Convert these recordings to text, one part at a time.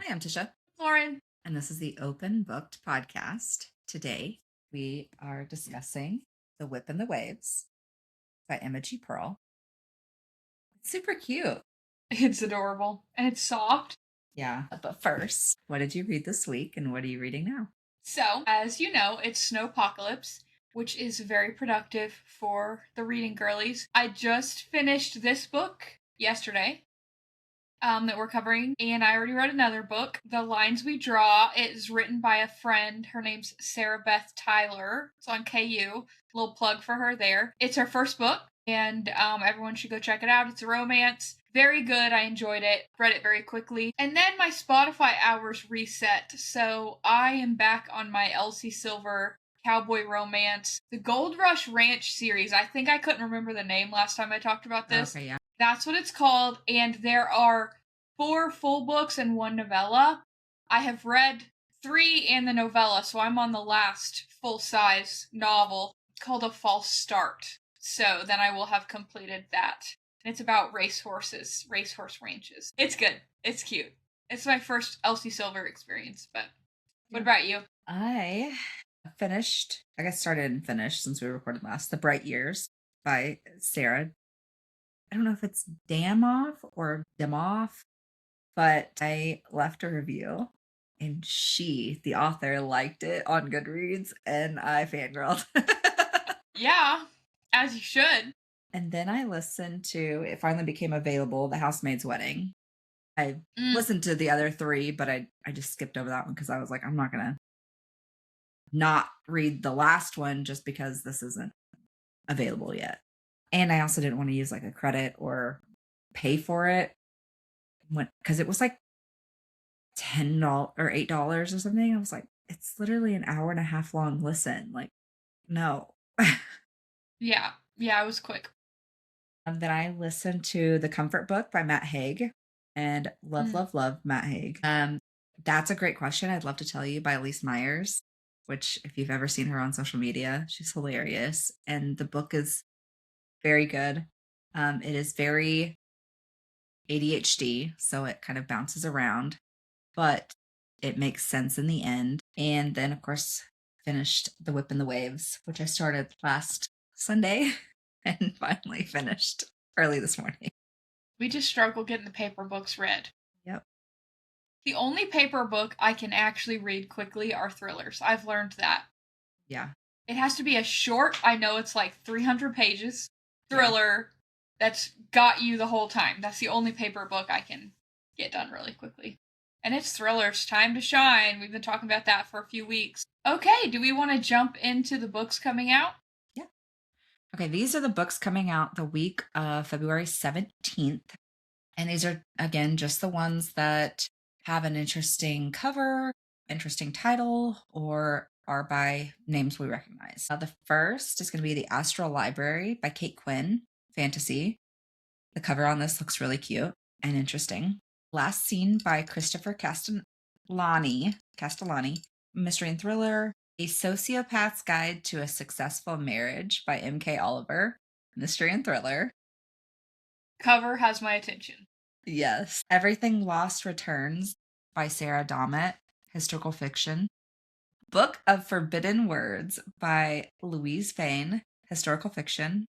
Hi, I'm Tisha, Loren. and this is the Open Booked podcast. Today, we are discussing The Whip and the Waves by Emma G. Pearl. It's super cute. It's adorable and it's soft. Yeah, but first, what did you read this week, and what are you reading now? So, as you know, it's Snowpocalypse, which is very productive for the reading girlies. I just finished this book yesterday that we're covering, and I already read another book, The Lines We Draw. It is written by a friend. Her name's Sarah Beth Tyler. It's on KU. Little plug for her there. It's her first book, and everyone should go check it out. It's a romance. Very good. I enjoyed it. Read it very quickly. And then my Spotify hours reset, so I am back on my Elsie Silver cowboy romance, the Gold Rush Ranch series. I think I couldn't remember the name last time I talked about this. Okay, yeah. That's what it's called, and there are 4 full books and 1 novella. I have read 3 and the novella, so I'm on the last full-size novel called A False Start. So then I will have completed that. And it's about racehorse ranches. It's good. It's cute. It's my first Elsie Silver experience, but what about you? I started and finished since we recorded last, The Bright Years by Sarah. I don't know if it's Damoff or Demoff, but I left a review and the author, liked it on Goodreads, and I fangirled. Yeah, as you should. And then I listened to, it finally became available, The Housemaid's Wedding. I listened to the other 3, but I just skipped over that one because I was like, I'm not going to not read the last one just because this isn't available yet. And I also didn't want to use like a credit or pay for it because it was like $10 or $8 or something. I was like, it's literally an hour and a half long listen. Like, no. Yeah, it was quick. And then I listened to The Comfort Book by Matt Haig, and love Matt Haig. That's a great question. I'd love to tell you, by Elise Myers, which if you've ever seen her on social media, she's hilarious. And the book is very good. It is very ADHD, so it kind of bounces around, but it makes sense in the end. And then, of course, finished The Whip and the Waves, which I started last Sunday and finally finished early this morning. We just struggle getting the paper books read. Yep. The only paper book I can actually read quickly are thrillers. I've learned that. Yeah. It has to be a short, I know it's like 300 pages, thriller that's got you the whole time. That's the only paper book I can get done really quickly. And it's thrillers, time to shine. We've been talking about that for a few weeks. Okay, do we want to jump into the books coming out? Yeah. Okay, these are the books coming out the week of February 17th. And these are, again, just the ones that have an interesting cover, interesting title, or are by names we recognize. The first is going to be The Astral Library by Kate Quinn, fantasy. The cover on this looks really cute and interesting. Last Seen by Christopher Castellani, mystery and thriller. A Sociopath's Guide to a Successful Marriage by M.K. Oliver, mystery and thriller. Cover has my attention. Yes. Everything Lost Returns by Sarah Dommett, historical fiction. Book of Forbidden Words by Louise Fane, historical fiction.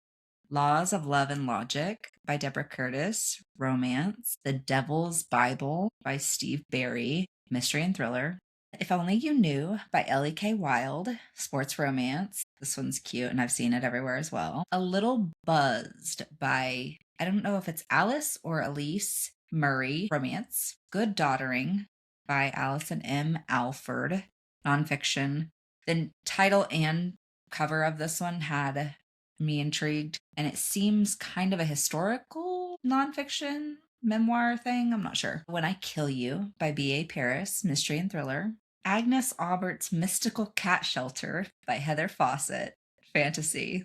Laws of Love and Logic by Deborah Curtis, romance. The Devil's Bible by Steve Barry, mystery and thriller. If Only You Knew by Ellie K. Wilde, sports romance. This one's cute and I've seen it everywhere as well. A Little Buzzed by, I don't know if it's Alice or Elise Murray, romance. Good Daughtering by Allison M. Alford, nonfiction. The title and cover of this one had me intrigued, and it seems kind of a historical nonfiction memoir thing. I'm not sure. When I Kill You by B.A. Paris, mystery and thriller. Agnes Aubert's Mystical Cat Shelter by Heather Fawcett, fantasy.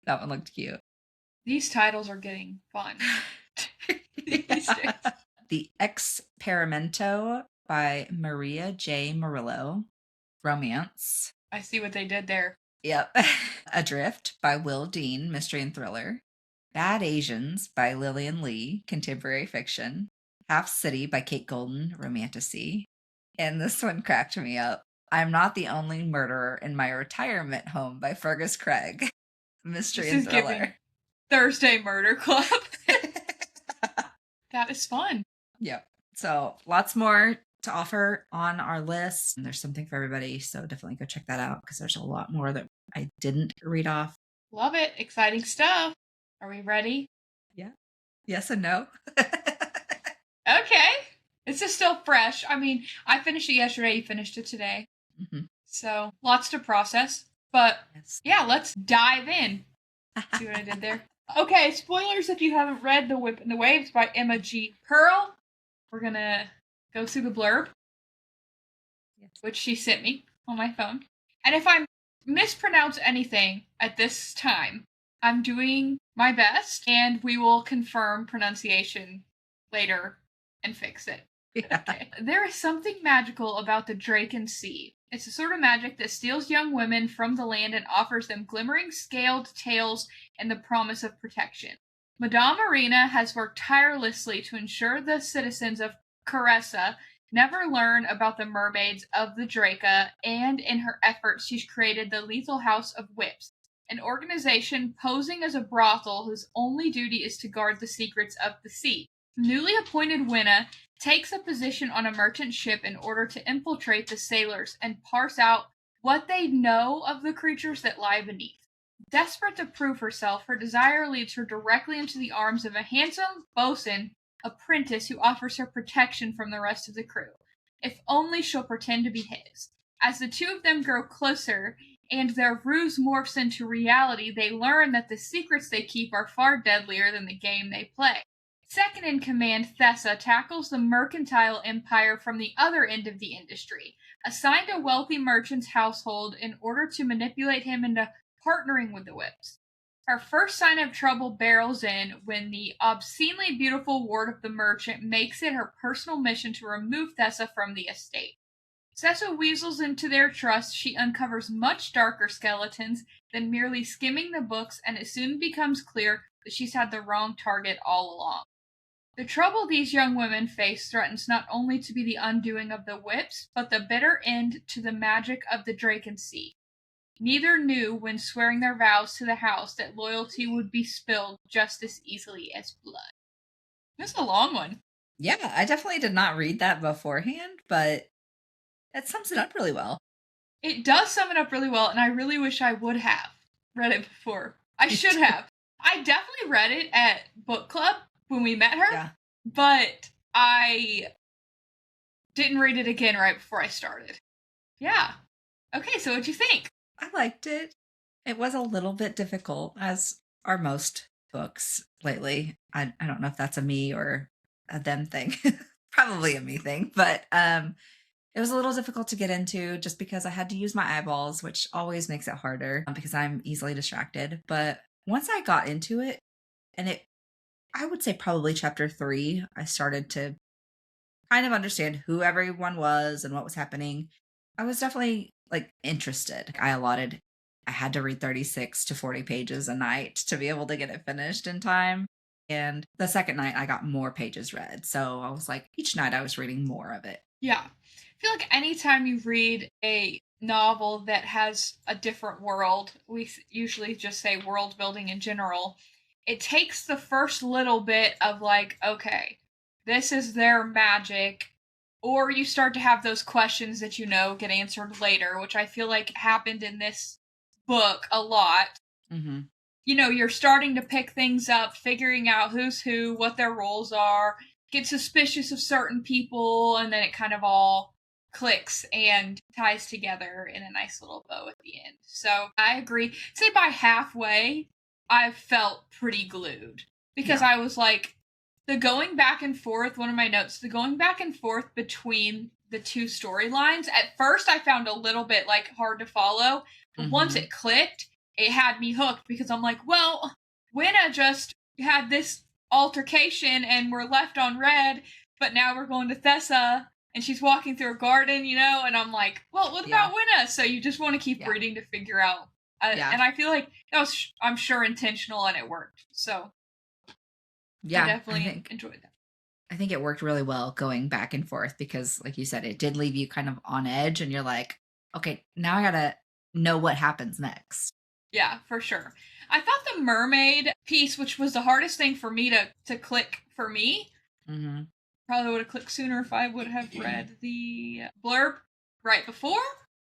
That one looked cute. These titles are getting fun. The Experimento by Maria J. Murillo, romance. I see what they did there. Yep. Adrift by Will Dean, mystery and thriller. Bad Asians by Lillian Lee, contemporary fiction. Half City by Kate Golden, romantasy. And this one cracked me up. I'm Not the Only Murderer in My Retirement Home by Fergus Craig. Mystery This and is giving thriller. Thursday Murder Club. That is fun. Yep. So lots more to offer on our list. And there's something for everybody. So definitely go check that out because there's a lot more that I didn't read off. Love it. Exciting stuff. Are we ready? Yeah. Yes and no. Okay. This is still fresh. I mean, I finished it yesterday. You finished it today. Mm-hmm. So lots to process. But Yes. yeah, let's dive in. See what I did there? Okay, spoilers if you haven't read The Whip and the Waves by Emma G. Pearl. We're going to go through the blurb, Yes. which she sent me on my phone. And if I mispronounce anything at this time, I'm doing my best, and we will confirm pronunciation later and fix it. Yeah. Okay. There is something magical about the Draken Sea. It's a sort of magic that steals young women from the land and offers them glimmering scaled tails and the promise of protection. Madame Marina has worked tirelessly to ensure the citizens of Caressa never learn about the mermaids of the Draca, and in her efforts, she's created the Lethal House of Whips, an organization posing as a brothel whose only duty is to guard the secrets of the sea. Newly appointed Winna takes a position on a merchant ship in order to infiltrate the sailors and parse out what they know of the creatures that lie beneath. Desperate to prove herself, her desire leads her directly into the arms of a handsome boatswain apprentice who offers her protection from the rest of the crew, if only she'll pretend to be his. As the two of them grow closer and their ruse morphs into reality, they learn that the secrets they keep are far deadlier than the game they play. Second in command, Thessa tackles the mercantile empire from the other end of the industry, assigned a wealthy merchant's household in order to manipulate him into partnering with the Whips. Her first sign of trouble barrels in when the obscenely beautiful ward of the merchant makes it her personal mission to remove Thessa from the estate. Thessa weasels into their trust. She uncovers much darker skeletons than merely skimming the books, and it soon becomes clear that she's had the wrong target all along. The trouble these young women face threatens not only to be the undoing of the Whips, but the bitter end to the magic of the Draken Sea. Neither knew, when swearing their vows to the house, that loyalty would be spilled just as easily as blood. This is a long one. Yeah, I definitely did not read that beforehand, but that sums it up really well. It does sum it up really well, and I really wish I would have read it before. I should have. I definitely read it at book club when we met her, Yeah. but I didn't read it again right before I started. Yeah. Okay, so what'd you think? I liked it. It was a little bit difficult, as are most books lately. I don't know if that's a me or a them thing. Probably a me thing, but it was a little difficult to get into just because I had to use my eyeballs, which always makes it harder because I'm easily distracted. But once I got into it, and I would say probably chapter 3, I started to kind of understand who everyone was and what was happening. I was definitely like interested. I had to read 36 to 40 pages a night to be able to get it finished in time. And the second night I got more pages read. So I was like, each night I was reading more of it. Yeah. I feel like anytime you read a novel that has a different world, we usually just say world building in general, it takes the first little bit of like, okay, this is their magic. Or you start to have those questions that you know get answered later, which I feel like happened in this book a lot. Mm-hmm. You know, you're starting to pick things up, figuring out who's who, what their roles are, get suspicious of certain people, and then it kind of all clicks and ties together in a nice little bow at the end. So I agree. Say by halfway, I felt pretty glued because I was like, the going back and forth, one of my notes, the going back and forth between the two storylines, at first I found a little bit like hard to follow, but once it clicked, it had me hooked because I'm like, well, Winna just had this altercation and we're left on red, but now we're going to Thessa and she's walking through a garden, you know, and I'm like, well, what about Winna? So you just want to keep reading to figure out. And I feel like that was, I'm sure, intentional and it worked. So yeah, I definitely enjoyed that. I think it worked really well going back and forth because, like you said, it did leave you kind of on edge, and you're like, okay, now I gotta know what happens next. Yeah, for sure. I thought the mermaid piece, which was the hardest thing for me to click for me, Mm-hmm. probably would have clicked sooner if I would have read the blurb right before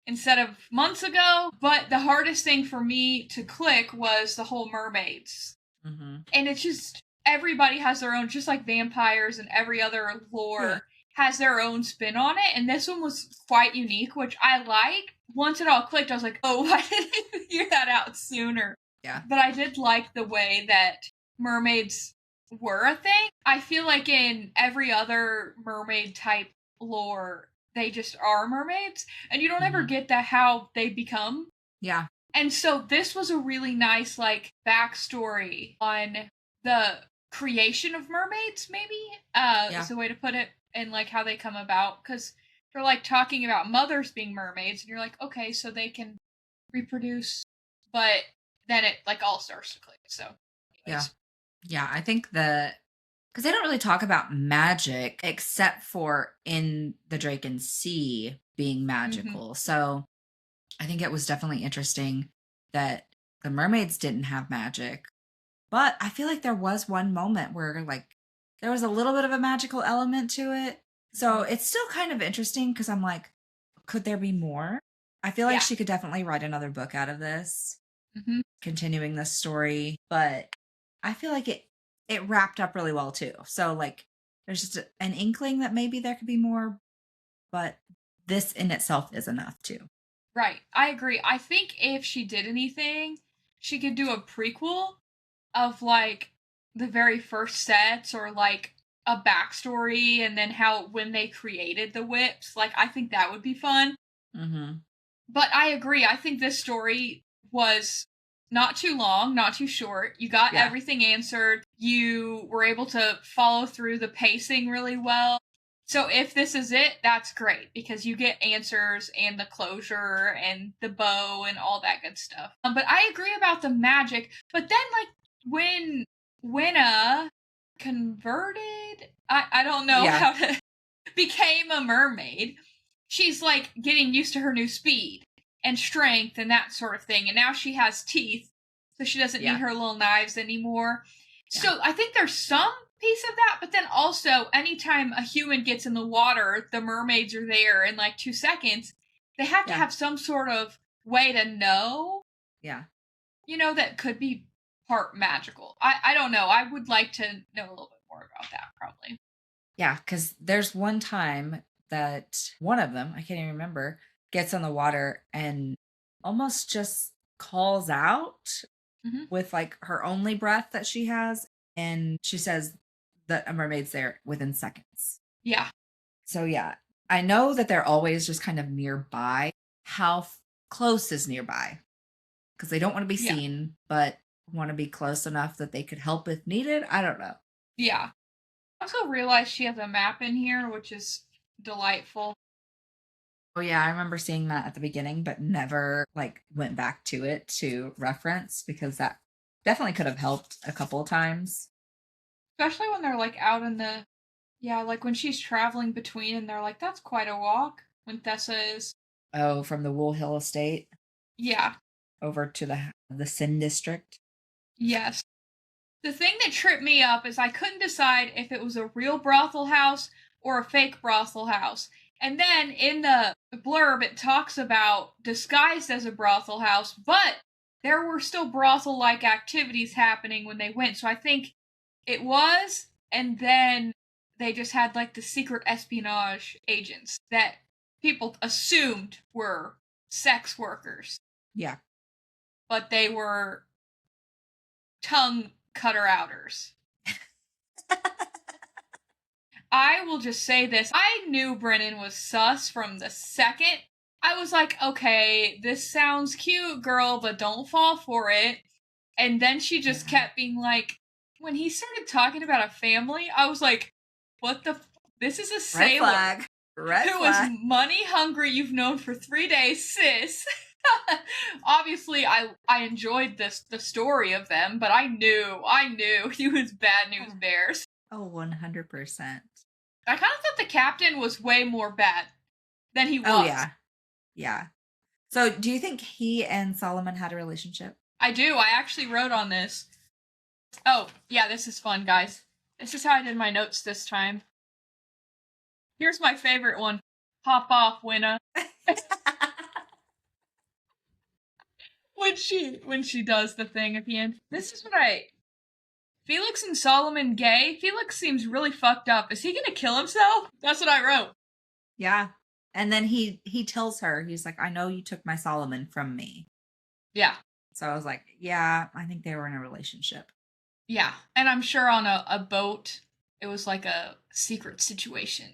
instead of months ago. But the hardest thing for me to click was the whole mermaids. Mm-hmm. And it's just everybody has their own, just like vampires and every other Yeah. lore has their own spin on it. And this one was quite unique, which I like. Once it all clicked, I was like, oh, why didn't I figure that out sooner? Yeah. But I did like the way that mermaids were a thing. I feel like in every other mermaid type lore, they just are mermaids, and you don't ever Mm-hmm. get that how they become. Yeah. And so this was a really nice like backstory on the creation of mermaids, maybe Yeah. is the way to put it, and like how they come about, because they're like talking about mothers being mermaids, and you're like, okay, so they can reproduce, but then it like all starts to click. So, Yeah. anyways, Yeah. I think because they don't really talk about magic except for in the Draken Sea being mm-hmm. magical. So I think it was definitely interesting that the mermaids didn't have magic. But I feel like there was one moment where like there was a little bit of a magical element to it. So Mm-hmm. it's still kind of interesting because I'm like, could there be more? I feel like Yeah. she could definitely write another book out of this, Mm-hmm. continuing this story, but I feel like it wrapped up really well too. So like there's just an inkling that maybe there could be more, but this in itself is enough too. Right. I agree. I think if she did anything, she could do a prequel of like the very first sets, or like a backstory, and then how when they created the whips. Like I think that would be fun. Mhm. But I agree. I think this story was not too long, not too short. You got Yeah. everything answered. You were able to follow through the pacing really well. So if this is it, that's great because you get answers and the closure and the bow and all that good stuff. But I agree about the magic. But then, like when Winna converted, I don't know Yeah. how to became a mermaid, she's like getting used to her new speed and strength and that sort of thing. And now she has teeth, so she doesn't need Yeah. her little knives anymore. Yeah. So I think there's some piece of that, but then also anytime a human gets in the water, the mermaids are there in like 2 seconds. They have to Yeah. have some sort of way to know, Yeah. that could be part magical. I don't know. I would like to know a little bit more about that, probably. Yeah, because there's one time that one of them, I can't even remember, gets on the water and almost just calls out Hmm. with like her only breath that she has. And she says that a mermaid's there within seconds. Yeah. So, yeah, I know that they're always just kind of nearby. How close is nearby? Because they don't want to be Yeah. seen, but want to be close enough that they could help if needed. I don't know. Yeah. I also realized she has a map in here, which is delightful. Oh yeah, I remember seeing that at the beginning, but never like went back to it to reference because that definitely could have helped a couple of times. Especially when they're like out in the, yeah, like when she's traveling between and they're like, that's quite a walk. When Thessa is, Oh, from the Wool Hill Estate yeah, over to the Sin District. yes. The thing that tripped me up is I couldn't decide if it was a real brothel house or a fake brothel house. And then in the blurb, it talks about disguised as a brothel house, but there were still brothel like activities happening when they went. So I think it was, and then they just had like the secret espionage agents that people assumed were sex workers, Yeah. but they were tongue cutter outers. I will just say this. I knew Brennan was sus from the second. I was like, okay, this sounds cute, girl, but don't fall for it. And then she just Yeah. kept being like, when he started talking about a family, I was like, what the? This is a Red sailor flag. Red who is flag. money hungry. You've known for 3 days, sis. Obviously, I enjoyed the story of them, but I knew he was bad news bears. Oh, 100%. I kind of thought the captain was way more bad than he Oh, was. yeah. Yeah. So do you think he and Solomon had a relationship? I do. I actually wrote on this. Oh, yeah, this is fun, guys. This is how I did my notes this time. Here's my favorite one. Pop off, Winna. when she does the thing at the end. This is what I Felix and Solomon gay. Felix seems really fucked up. Is he gonna kill himself? That's what I wrote. Yeah. And then he tells her, he's like, I know you took my Solomon from me. Yeah. So I was like, yeah, I think they were in a relationship. Yeah. And I'm sure on a boat, it was like a secret situation.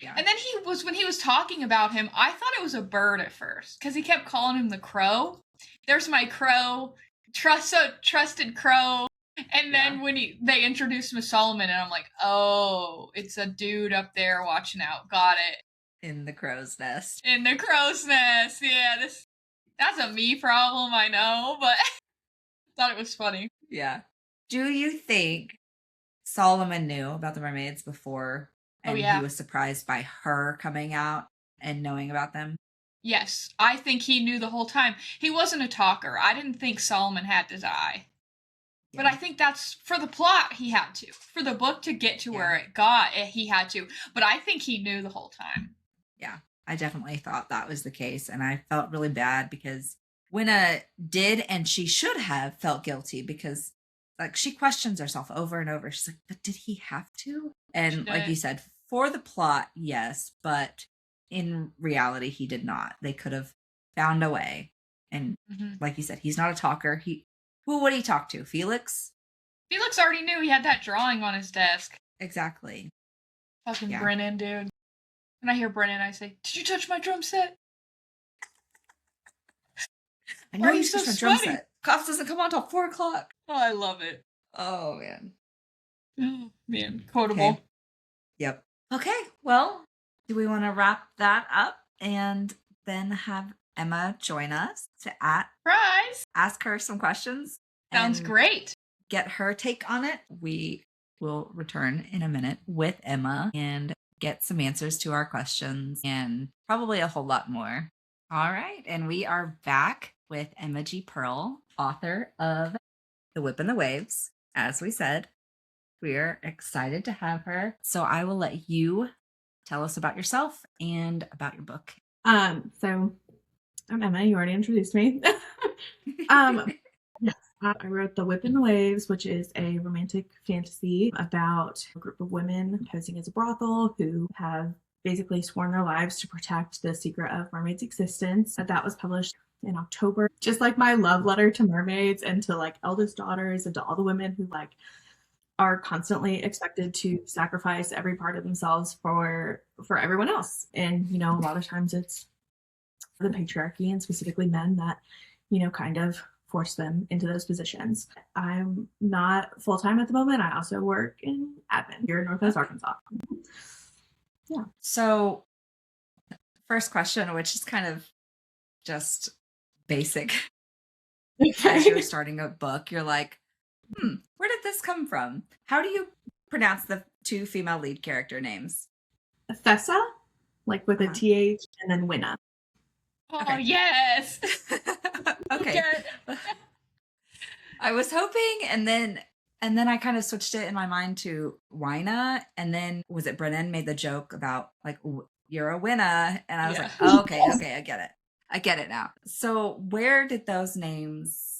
Yeah. And then when he was talking about him, I thought it was a bird at first because he kept calling him the crow. There's my crow, trusted crow. And then when they introduced him as Solomon, and I'm like, oh, it's a dude up there watching out. Got it. In the crow's nest. In the crow's nest. Yeah, that's a me problem, I know, but thought it was funny. Yeah. Do you think Solomon knew about the mermaids before and he was surprised by her coming out and knowing about them? Yes, I think he knew the whole time. He wasn't a talker. I didn't think Solomon had to die. Yeah. But I think that's for the plot he had to. For the book to get to where it got, he had to. But I think he knew the whole time. Yeah, I definitely thought that was the case. And I felt really bad because Winna did, and she should have felt guilty because like she questions herself over and over. She's like, but did he have to? And like you said, for the plot, yes, but in reality, he did not. They could have found a way. And like you said, he's not a talker. Who would he talk to? Felix? Felix already knew he had that drawing on his desk. Exactly. Fucking Brennan, dude. When I hear Brennan, I say, did you touch my drum set? I know you touched my drum set. Cops doesn't come on till 4 o'clock. Oh, I love it. Oh, man. Oh, man. Quotable. Okay. Yep. Okay, well, do we want to wrap that up and then have Emma join us to ask her some questions? Sounds great. Get her take on it. We will return in a minute with Emma and get some answers to our questions and probably a whole lot more. All right, and we are back with Emma G. Pearl, author of The Whip and the Waves. As we said, we're excited to have her. So I will let you tell us about yourself and about your book. So I'm Emma. You already introduced me. Yes, I wrote The Whip and the Waves, which is a romantic fantasy about a group of women posing as a brothel who have basically sworn their lives to protect the secret of mermaids' existence. That was published in October. Just like my love letter to mermaids and to like eldest daughters and to all the women who like are constantly expected to sacrifice every part of themselves for everyone else. And, you know, a lot of times it's the patriarchy and specifically men that, you know, kind of force them into those positions. I'm not full-time at the moment. I also work in admin here in Northwest Arkansas. Yeah. So first question, which is kind of just basic. As you're starting a book, you're like, where did this come from? How do you pronounce the 2 female lead character names? Thessa, like with a TH, and then Winna. Oh, okay. Yes. Okay. I was hoping, and then I kind of switched it in my mind to Wina, and then was it Brennan made the joke about like you're a winner, and I was like, oh, okay, I get it now. So where did those names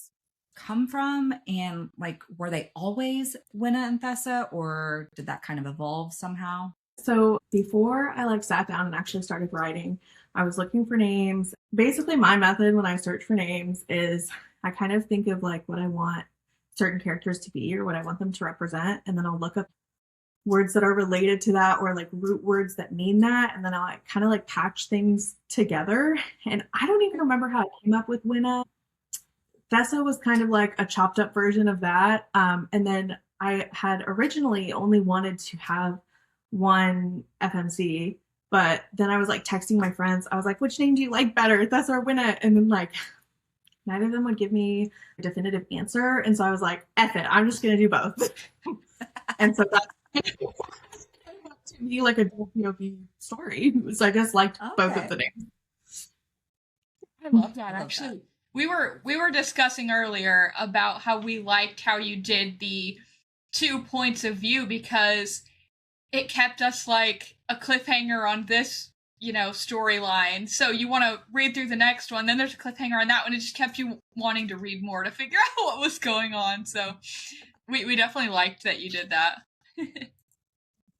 come from, and like were they always Winna and Thessa, or did that kind of evolve somehow? So before I like sat down and actually started writing, I was looking for names. Basically, my method when I search for names is I kind of think of like what I want certain characters to be or what I want them to represent, and then I'll look up words that are related to that or like root words that mean that, and then I'll like kind of like patch things together. And I don't even remember how I came up with Winna. Thessa was kind of like a chopped up version of that. And then I had originally only wanted to have one FMC, but then I was like texting my friends. I was like, which name do you like better, Thessa or Winna? And then like neither of them would give me a definitive answer. And so I was like, F it, I'm just going to do both. And so To me, like a dual POV story. So I just liked both of the names. I love that. I love Actually, that. we were discussing earlier about how we liked how you did the 2 points of view because it kept us like a cliffhanger on this, storyline. So you want to read through the next one, then there's a cliffhanger on that one. It just kept you wanting to read more to figure out what was going on. So we definitely liked that you did that.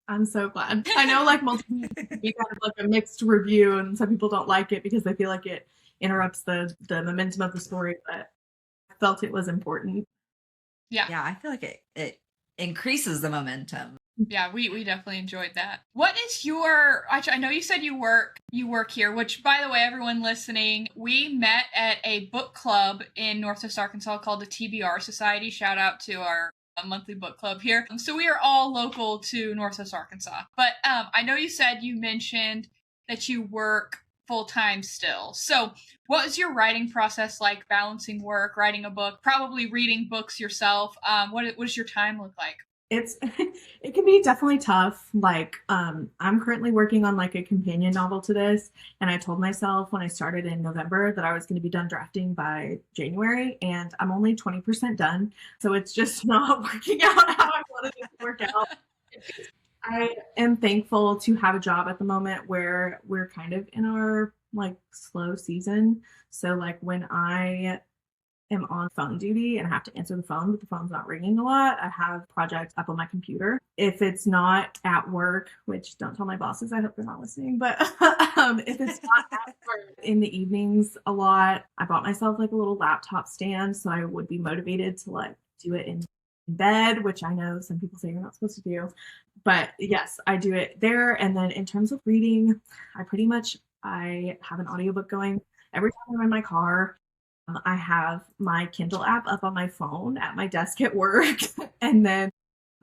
I'm so glad. I know like multiple can be kind of like a mixed review, and some people don't like it because they feel like it interrupts the momentum of the story, but I felt it was important. Yeah. Yeah, I feel like it increases the momentum. Yeah, we definitely enjoyed that. What is your actually I know you said you work here, which by the way, everyone listening, we met at a book club in Northwest Arkansas called the TBR Society. Shout out to our monthly book club here. So we are all local to Northwest Arkansas. But I know you said you mentioned that you work full time still. So what is your writing process like, balancing work, writing a book, probably reading books yourself? What does your time look like? It's it can be definitely tough. Like I'm currently working on like a companion novel to this, and I told myself when I started in November that I was going to be done drafting by January, and I'm only 20% done. So it's just not working out how I wanted it to work out. I am thankful to have a job at the moment where we're kind of in our like slow season. So like when I am on phone duty and I have to answer the phone, but the phone's not ringing a lot, I have projects up on my computer. If it's not at work, which don't tell my bosses, I hope they're not listening, but if it's not at work in the evenings a lot, I bought myself like a little laptop stand so I would be motivated to like do it in bed, which I know some people say you're not supposed to do. But yes, I do it there. And then in terms of reading, I have an audiobook going every time I'm in my car. I have my Kindle app up on my phone at my desk at work. And then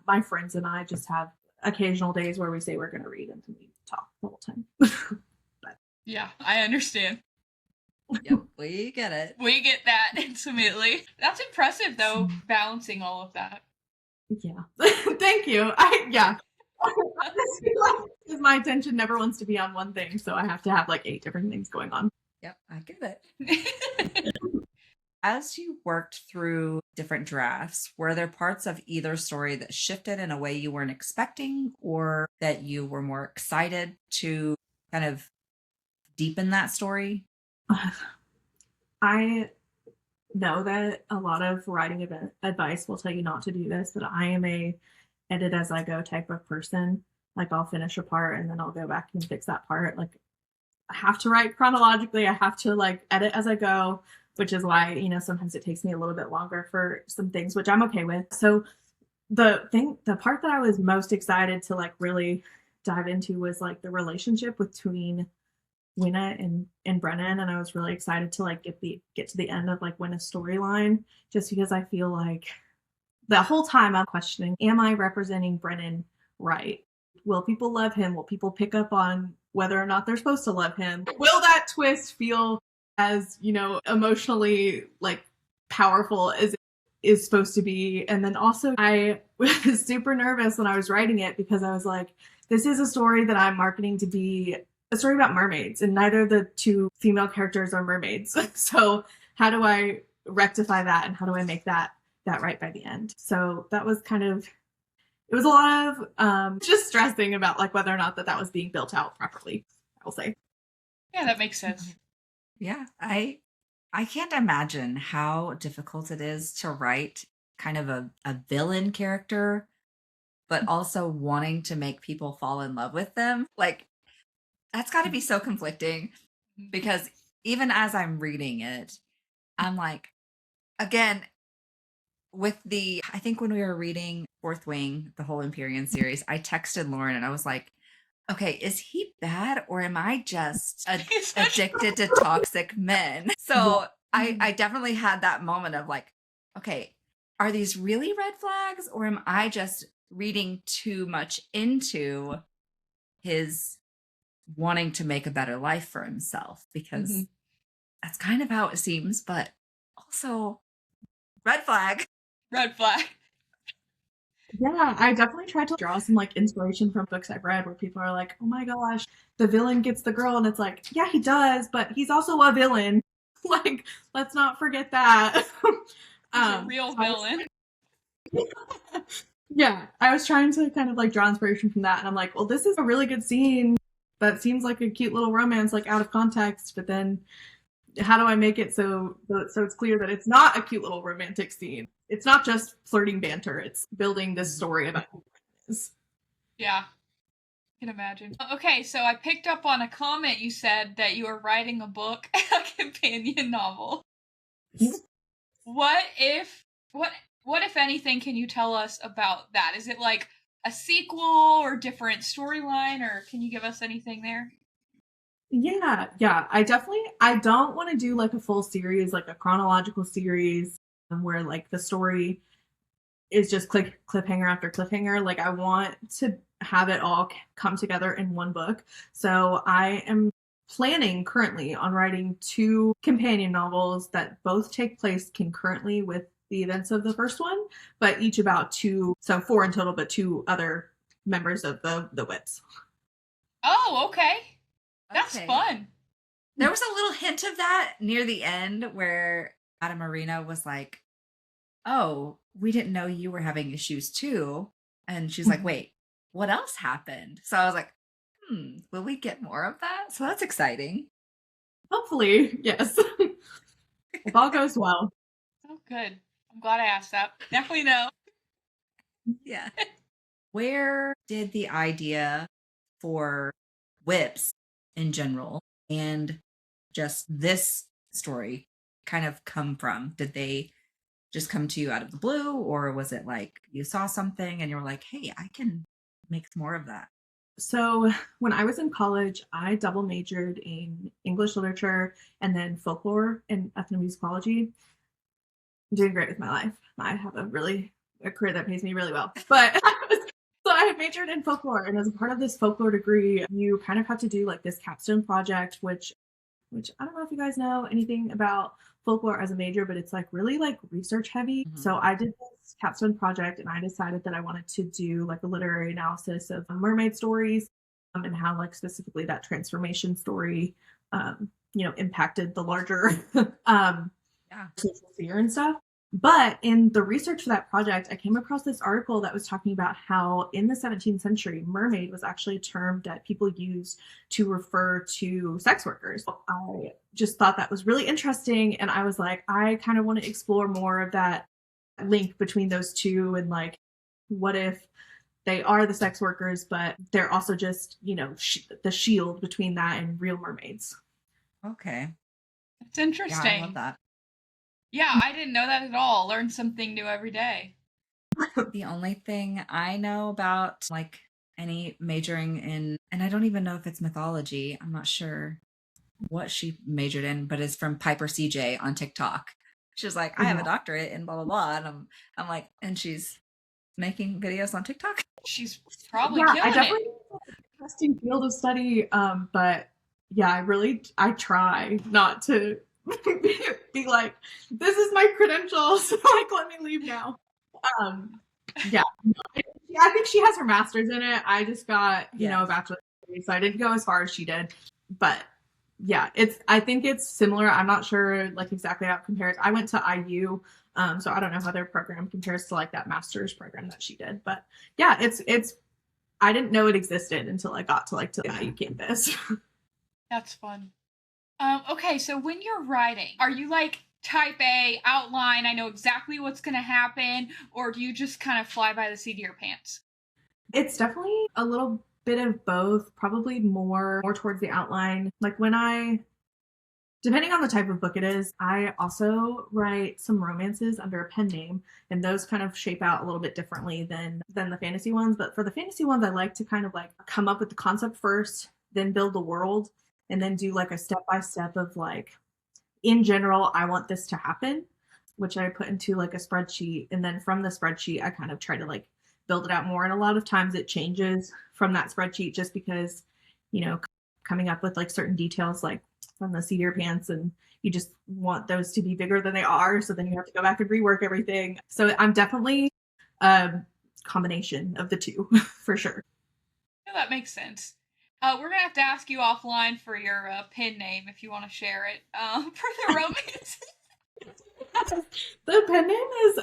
my friends and I just have occasional days where we say we're going to read and we talk the whole time. But Yeah, I understand. Yep, we get it. We get that intimately. That's impressive, though, balancing all of that. yeah, thank you. Yeah. Because my attention never wants to be on one thing, so I have to have like 8 different things going on. Yep, I get it. As you worked through different drafts, were there parts of either story that shifted in a way you weren't expecting, or that you were more excited to kind of deepen that story? I know that a lot of writing advice will tell you not to do this, but I am a edit as I go type of person. Like I'll finish a part and then I'll go back and fix that part. Like I have to write chronologically. I have to like edit as I go, which is why, sometimes it takes me a little bit longer for some things, which I'm okay with. So the part that I was most excited to like really dive into was like the relationship between Winna and Brennan, and I was really excited to like get to the end of like Winna's storyline, just because I feel like the whole time I'm questioning, am I representing Brennan right? Will people love him? Will people pick up on whether or not they're supposed to love him? Will that twist feel as, emotionally like powerful as it is supposed to be? And then also I was super nervous when I was writing it because I was like, this is a story that I'm marketing to be a story about mermaids, and neither of the two female characters are mermaids. So how do I rectify that, and how do I make that right by the end? So that was kind of, it was a lot of just stressing about like whether or not that was being built out properly, I'll say. Yeah, that makes sense. Yeah, I can't imagine how difficult it is to write kind of a villain character, but also wanting to make people fall in love with them. Like, that's got to be so conflicting, because even as I'm reading it, I'm like, again, I think when we were reading Fourth Wing, the whole Empyrean series, I texted Lauren and I was like, okay, is he bad, or am I just addicted to toxic men? So I definitely had that moment of like, okay, are these really red flags, or am I just reading too much into his wanting to make a better life for himself? Because that's kind of how it seems, but also red flag. Red flag. Yeah, I definitely tried to draw some like inspiration from books I've read where people are like, oh my gosh, the villain gets the girl. And it's like, yeah, he does, but he's also a villain. Like, let's not forget that. He's a real So villain. yeah, I was trying to kind of like draw inspiration from that. And I'm like, well, this is a really good scene that seems like a cute little romance, like out of context. But then how do I make it so it's clear that it's not a cute little romantic scene? It's not just flirting banter. It's building this story about who it is. Yeah, I can imagine. Okay, so I picked up on a comment you said that you were writing a book, a companion novel. What if what if anything can you tell us about that? Is it like a sequel or different storyline, or can you give us anything there? Yeah. I don't want to do like a full series, like a chronological series where like the story is just cliffhanger after cliffhanger. Like I want to have it all come together in one book. So I am planning currently on writing two companion novels that both take place concurrently with the events of the first one, but each about two, so four in total, but two other members of the Whips. Oh, okay. That's Okay. fun. There was a little hint of that near the end where Madame Marina was like, oh, we didn't know you were having issues too. And she's like, wait, what else happened? So I was like, will we get more of that? So that's exciting. Hopefully, yes. If all goes well. Oh, good. I'm glad I asked that. Now we know. Yeah. Where did the idea for whips in general and just this story kind of come from? Did they just come to you out of the blue, or was it like you saw something and you were like, hey, I can make more of that? So when I was in college, I double majored in English literature and then folklore and ethnomusicology. I'm doing great with my life. I have a career that pays me really well. But so I majored in folklore, and as a part of this folklore degree, you kind of have to do like this capstone project, which I don't know if you guys know anything about folklore as a major, but it's like really like research heavy. Mm-hmm. So I did this capstone project and I decided that I wanted to do like a literary analysis of mermaid stories and how like specifically that transformation story, impacted the larger social sphere and stuff. But in the research for that project, I came across this article that was talking about how in the 17th century, mermaid was actually a term that people used to refer to sex workers. I just thought that was really interesting. And I was like, I kind of want to explore more of that link between those two. And like, what if they are the sex workers, but they're also just, the shield between that and real mermaids. Okay. It's interesting. Yeah, I love that. Yeah, I didn't know that at all. Learn something new every day. The only thing I know about like any majoring in, and I don't even know if it's mythology, I'm not sure what she majored in, but it's from Piper CJ on TikTok. She's like, I have a doctorate in blah blah blah, and I'm like, and she's making videos on TikTok. She's probably killing I definitely it. Interesting field of study, but yeah, I try not to be like, this is my credentials, like let me leave now. Yeah, I think she has her master's in it. I just got a bachelor's degree, so I didn't go as far as she did, but yeah, I think it's similar. I'm not sure like exactly how it compares. I went to IU, so I don't know how their program compares to like that master's program that she did, but yeah, it's I didn't know it existed until I got to like to the IU campus. That's fun. Okay, so when you're writing, are you like type A, outline, I know exactly what's going to happen, or do you just kind of fly by the seat of your pants? It's definitely a little bit of both, probably more towards the outline. Like depending on the type of book it is, I also write some romances under a pen name, and those kind of shape out a little bit differently than the fantasy ones. But for the fantasy ones, I like to kind of like come up with the concept first, then build the world, and then do like a step by step of like, in general, I want this to happen, which I put into like a spreadsheet, and then from the spreadsheet, I kind of try to like build it out more. And a lot of times it changes from that spreadsheet just because, coming up with like certain details like from the seat of your pants, and you just want those to be bigger than they are, so then you have to go back and rework everything. So I'm definitely combination of the two for sure. Yeah, that makes sense. We're gonna have to ask you offline for your pen name if you want to share it for the romance. The pen name is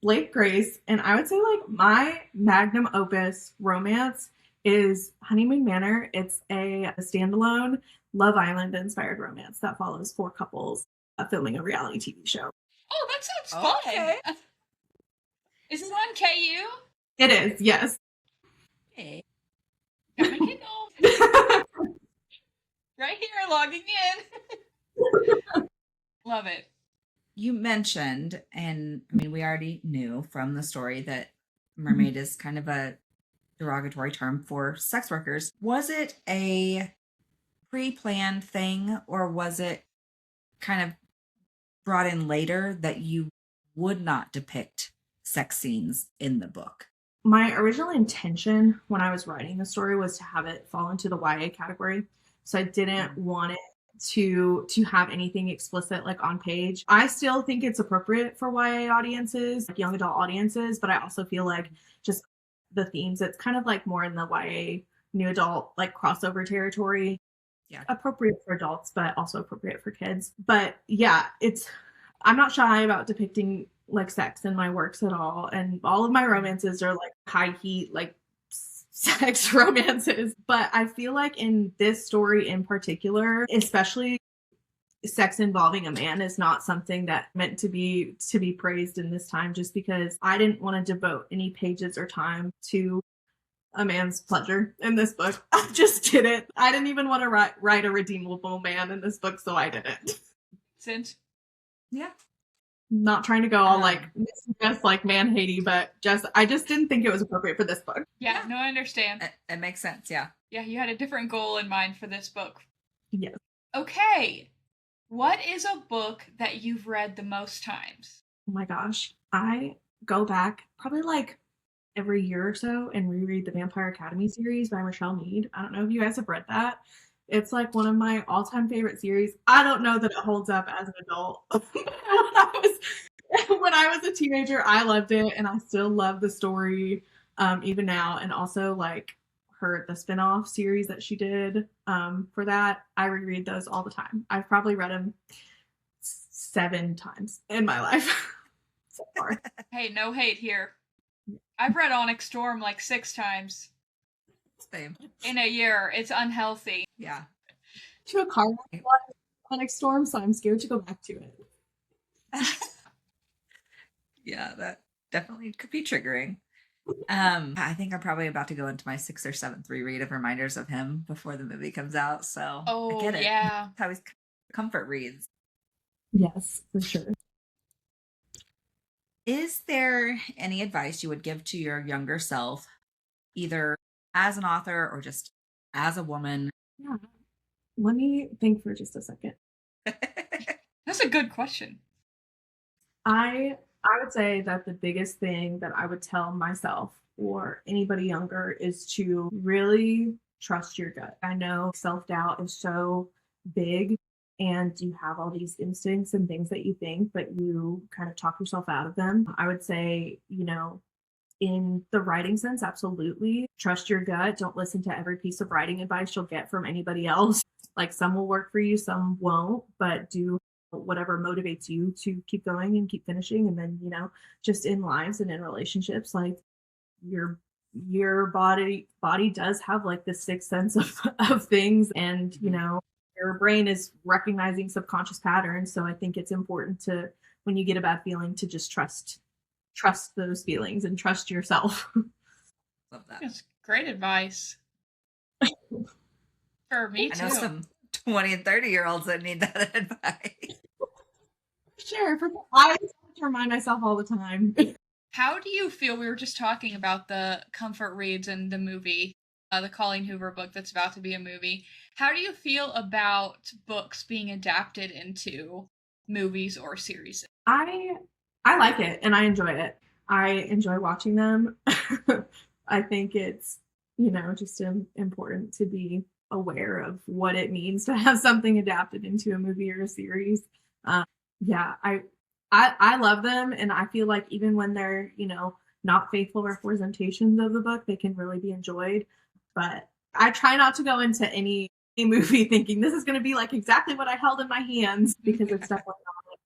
Blake Grace, and I would say like my magnum opus romance is Honeymoon Manor. It's a standalone Love Island inspired romance that follows 4 couples filming a reality TV show. Oh, that sounds fun. Okay. Is it on KU? It is, yes. Hey. Got my Kindle. Right here, logging in. Love it. You mentioned, and I mean, we already knew from the story that mermaid is kind of a derogatory term for sex workers. Was it a pre-planned thing, or was it kind of brought in later that you would not depict sex scenes in the book? My original intention when I was writing the story was to have it fall into the YA category. So I didn't want it to have anything explicit like on page. I still think it's appropriate for YA audiences, like young adult audiences, but I also feel like just the themes, it's kind of like more in the YA new adult like crossover territory. Yeah. Appropriate for adults, but also appropriate for kids. But yeah, I'm not shy about depicting like sex in my works at all. And all of my romances are like high heat, like sex romances. But I feel like in this story in particular, especially sex involving a man is not something that meant to be praised in this time, just because I didn't want to devote any pages or time to a man's pleasure in this book. I just didn't. I didn't even want to write a redeemable man in this book, so I didn't. Since Yeah. Not trying to go all like just like man hatey, but I just didn't think it was appropriate for this book. Yeah, no, I understand. It makes sense, yeah. Yeah, you had a different goal in mind for this book. Yes. Okay. What is a book that you've read the most times? Oh my gosh. I go back probably like every year or so and reread the Vampire Academy series by Michelle Mead. I don't know if you guys have read that. It's like one of my all-time favorite series. I don't know that it holds up as an adult. When I was a teenager, I loved it, and I still love the story even now. And also like the spin-off series that she did for that. I reread those all the time. I've probably read them 7 times in my life so far. Hey, no hate here. I've read Onyx Storm like 6 times. Same. In a year. It's unhealthy. Yeah. To a car Onyx Storm, so I'm scared to go back to it. Yeah, that definitely could be triggering. I think I'm probably about to go into my 6th or 7th reread of Reminders of Him before the movie comes out, so I get it. Yeah. That's how his comfort reads. Yes, for sure. Is there any advice you would give to your younger self, either as an author or just as a woman? Yeah. Let me think for just a second. That's a good question. I would say that the biggest thing that I would tell myself or anybody younger is to really trust your gut. I know self-doubt is so big and you have all these instincts and things that you think, but you kind of talk yourself out of them. I would say, in the writing sense, absolutely trust your gut. Don't listen to every piece of writing advice you'll get from anybody else. Like some will work for you, some won't, but do whatever motivates you to keep going and keep finishing. And then, just in lives and in relationships, like your body does have like this sixth sense of things. And, your brain is recognizing subconscious patterns. So I think it's important to, when you get a bad feeling, to just trust those feelings and trust yourself. Love that. That's great advice. For me too. I know some 20 and 30-year-olds that need that advice. Sure. I have to remind myself all the time. How do you feel? We were just talking about the comfort reads and the movie, the Colleen Hoover book that's about to be a movie. How do you feel about books being adapted into movies or series? I like it and I enjoy it. I enjoy watching them. I think it's, just important to be aware of what it means to have something adapted into a movie or a series. I love them, and I feel like even when they're not faithful representations of the book, they can really be enjoyed. But I try not to go into any movie thinking this is going to be like exactly what I held in my hands, because it's definitely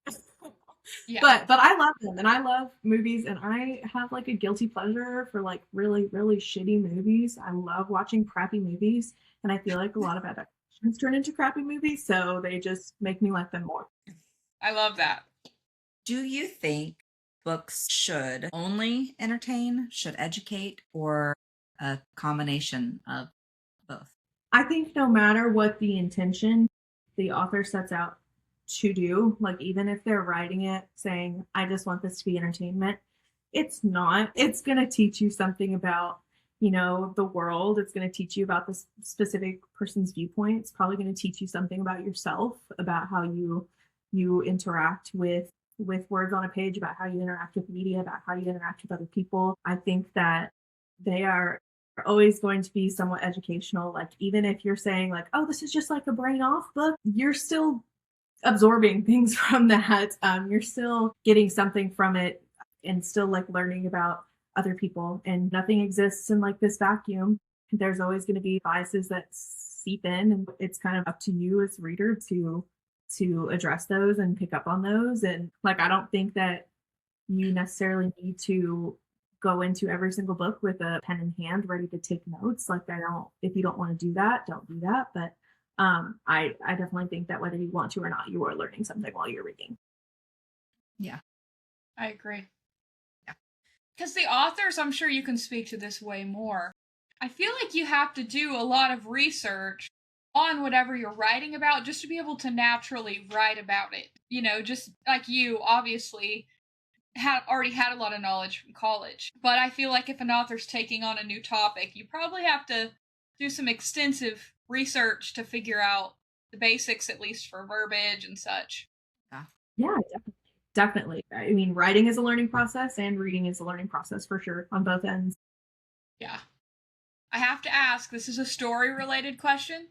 not. Yeah. But I love them, and I love movies, and I have like a guilty pleasure for like really, really shitty movies. I love watching crappy movies, and I feel like a lot of adaptations turn into crappy movies, so they just make me like them more. I love that. Do you think books should only entertain, should educate, or a combination of both? I think no matter what the intention the author sets out to do, like even if they're writing it saying, I just want this to be entertainment, it's not. It's going to teach you something about, the world. It's going to teach you about this specific person's viewpoint. It's probably going to teach you something about yourself, about how you interact with words on a page, about how you interact with media, about how you interact with other people. I think that they are always going to be somewhat educational. Like even if you're saying like, oh, this is just like a brain off book, you're still absorbing things from that. You're still getting something from it, and still like learning about other people, and nothing exists in like this vacuum. There's always going to be biases that seep in, and it's kind of up to you as reader to address those and pick up on those. And like I don't think that you necessarily need to go into every single book with a pen in hand ready to take notes. Like if you don't want to do that, don't do that. But I definitely think that whether you want to or not, you are learning something while you're reading. Yeah. I agree. Yeah. Because the authors, I'm sure you can speak to this way more. I feel like you have to do a lot of research on whatever you're writing about just to be able to naturally write about it. Just like you, obviously, already had a lot of knowledge from college. But I feel like if an author's taking on a new topic, you probably have to do some extensive research to figure out the basics, at least for verbiage and such. Yeah, definitely. I mean, writing is a learning process, and reading is a learning process for sure on both ends. Yeah. I have to ask, this is a story-related question.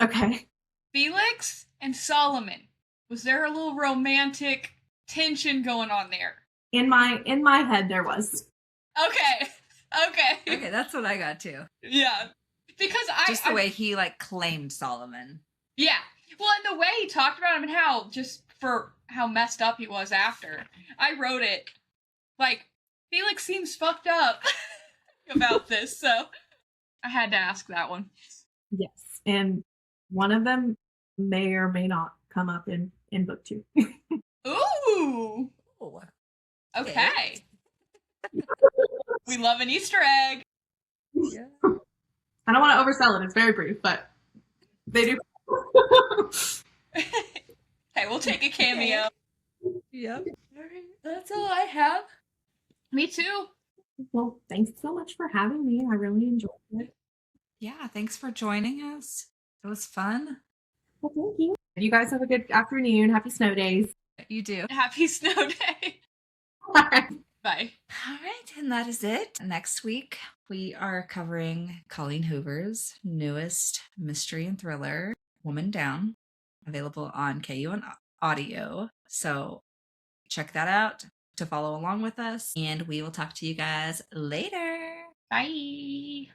Okay. Felix and Solomon. Was there a little romantic tension going on there? In my head there was. Okay. Okay, that's what I got too. Yeah. Because just the way he like claimed Solomon. Yeah. Well, and the way he talked about him, and how messed up he was after. I wrote it like, Felix seems fucked up about this, so I had to ask that one. Yes. And one of them may or may not come up in book 2. Ooh. Okay. We love an Easter egg. Yeah. I don't want to oversell it. It's very brief, but they do. Hey, we'll take a cameo. Yep. All right. That's all I have. Me too. Well, thanks so much for having me. I really enjoyed it. Yeah, thanks for joining us. It was fun. Well, thank you. You guys have a good afternoon. Happy snow days. You do. Happy snow day. Bye. All right, and that is it. Next week, we are covering Colleen Hoover's newest mystery and thriller, Woman Down, available on KUN Audio. So check that out to follow along with us, and we will talk to you guys later. Bye.